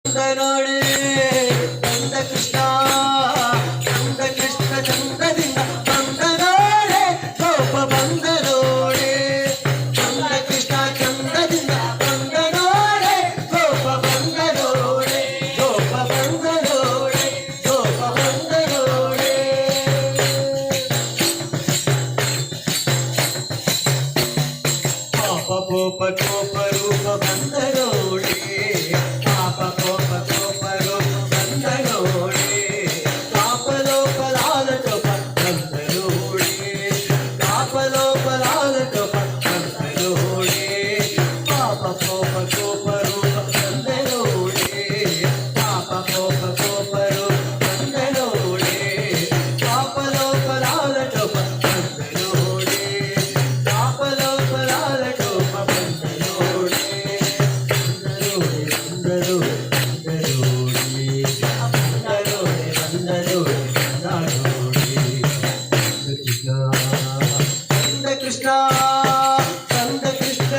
ನೋಡಿ ಕಂದ ಕೃಷ್ಣ ಕಂದ ಕೃಷ್ಣ ಚಂದದಿಂದ ಬಂದ ನೋಡೆ ಗೋಪ ಬಂದ ನೋಡೆ ಕಂದ ಕೃಷ್ಣ ಚಂದದಿಂದ ಬಂದ ನೋಡೆ ಗೋಪ ಬಂದ ನೋಡೆ ಗೋಪ ಬಂದ ನೋಡೆ ಗೋಪ ಬಂದ ನೋಡೆ ಪಾಪ ಕೋಪ ಕೋಪ ರೂಪ ಬಂದ ನೋಡೆ ಪಾಪ ಕೋಪ ಕೋಪ ರೂಪ ಬಂದ ನೋಡೆ ಪಾಪ ಲೋಕಲಾಲ ಕೋಪ ಬಂದ ನೋಡೆ ಪಾಪ ಲೋಕಲಾಲ ಕೋಪ ಬಂದ ನೋಡೆ ಪಾಪ ಕೋಪ ಕೋಪ ರೂಪ ಬಂದ ನೋಡೆ ಪಾಪ ಕೋಪ ಕೋಪ ರೂಪ ಬಂದ ನೋಡೆ ಪಾಪ ಲೋಕಲಾಲ ಕೋಪ ಬಂದ ನೋಡೆ ಪಾಪ ಲೋಕಲಾಲ ಕೋಪ ಬಂದ ನೋಡೆ ಕೃಷ್ಣ ಕಂದ ಕೃಷ್ಣ